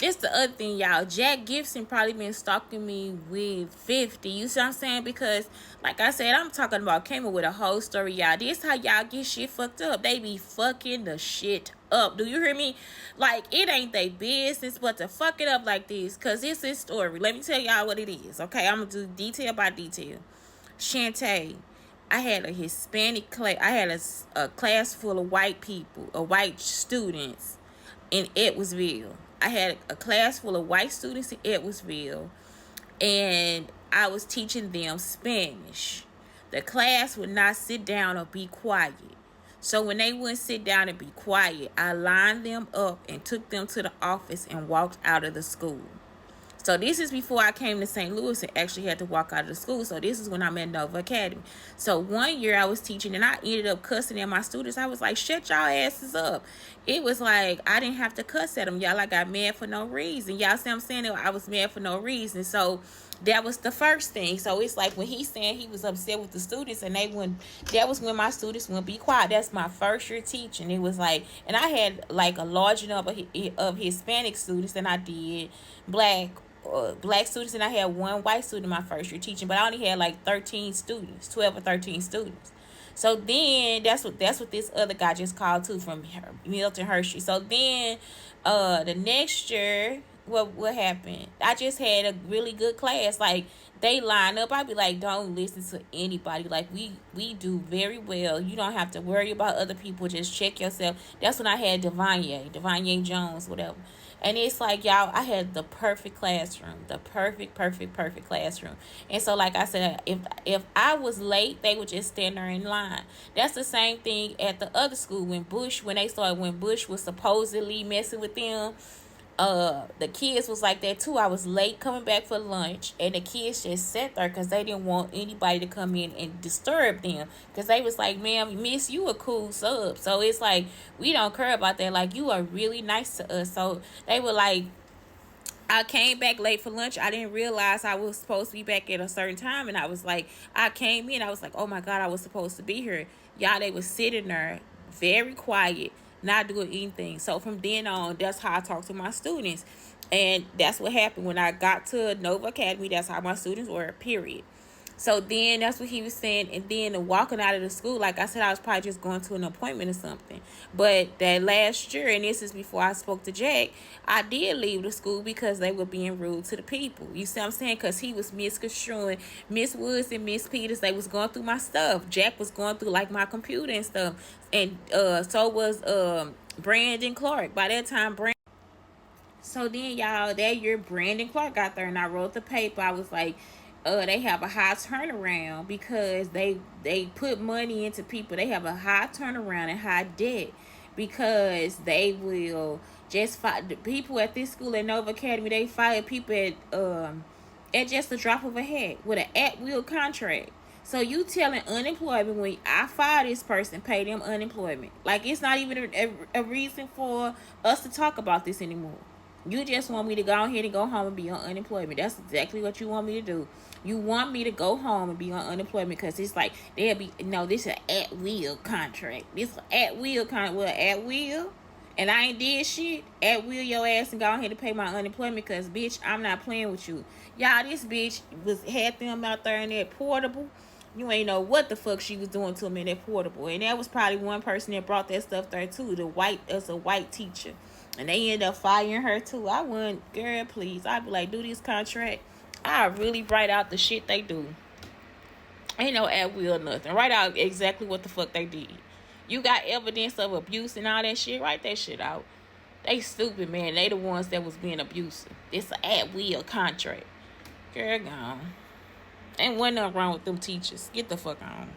This the other thing, y'all. Jack Gibson probably been stalking me with 50. You see what I'm saying? Because, like I said, I'm talking about came up with a whole story, y'all. This how y'all get shit fucked up. They be fucking the shit up. Do you hear me? Like, it ain't their business but to fuck it up like this. Because this is story. Let me tell y'all what it is. Okay, I'm going to do detail by detail. Shantae, I had a Hispanic class. I had a class full of white people, white students in Edwardsville. I had a class full of white students in Edwardsville, and I was teaching them Spanish. The class would not sit down or be quiet. So when they wouldn't sit down and be quiet, I lined them up and took them to the office and walked out of the school. So this is before I came to St. Louis and actually had to walk out of the school. So this is when I'm at Nova Academy. So one year I was teaching and I ended up cussing at my students. I was like, shut y'all asses up. It was like I didn't have to cuss at them. Y'all, I got mad for no reason. Y'all see what I'm saying? I was mad for no reason. So that was the first thing. So it's like when he's saying he was upset with the students and they wouldn't, that was when my students wouldn't be quiet. That's my first year teaching. It was like, and I had like a larger number of Hispanic students than I did black students, and I had one white student my first year teaching, but I only had like 13 students, 12 or 13 students. So then that's what this other guy just called too, from Milton Hershey. So then the next year, what happened? I just had a really good class. Like, they line up. I'd be like, don't listen to anybody. Like, we do very well. You don't have to worry about other people. Just check yourself. That's when I had Devanye Jones, whatever. And it's like, y'all, I had the perfect classroom, the perfect classroom. And so, like I said, if I was late, they would just stand there in line. That's the same thing at the other school when Bush was supposedly messing with them. The kids was like that too. I was late coming back for lunch, and the kids just sat there because they didn't want anybody to come in and disturb them, because they was like, ma'am, miss, you a cool sub. So it's like, we don't care about that. Like, you are really nice to us. So they were like, I came back late for lunch. I didn't realize I was supposed to be back at a certain time. And I was like, I came in. I was like, oh my God, I was supposed to be here. Y'all, they was sitting there very quiet, not doing anything. So from then on, that's how I talk to my students. And that's what happened when I got to Nova Academy. That's how my students were, period. So then that's what he was saying. And then walking out of the school, like I said, I was probably just going to an appointment or something. But that last year, and this is before I spoke to Jack, I did leave the school because they were being rude to the people. You see what I'm saying? Because he was misconstruing Miss Woods and Miss Peters. They was going through my stuff. Jack was going through like my computer and stuff. And so was Brandon Clark. By that time, so then, y'all, that year Brandon Clark got there and I wrote the paper. I was like, they have a high turnaround because they put money into people. They have a high turnaround and high debt because they will just fire the people at this school at Nova Academy. They fire people at just a drop of a hat with an at-will contract. So you telling unemployment when I fire this person, pay them unemployment. Like, it's not even a reason for us to talk about this anymore. You just want me to go ahead and go home and be on unemployment. That's exactly what you want me to do. You want me to go home and be on unemployment because it's like they'll be, no, this is an at-will contract. This at-will contract. Well, at-will, and I ain't did shit. At-will your ass and go ahead and pay my unemployment because, bitch, I'm not playing with you. Y'all, this bitch had them out there in that portable. You ain't know what the fuck she was doing to him in that portable. And that was probably one person that brought that stuff there too. As a white teacher. And they ended up firing her too. I wouldn't, girl, please. I'd be like, do this contract. I really write out the shit they do. Ain't no at will nothing. Write out exactly what the fuck they did. You got evidence of abuse and all that shit. Write that shit out. They stupid, man. They the ones that was being abusive. It's an at will contract. Girl, gone. Ain't nothing wrong with them teachers. Get the fuck on.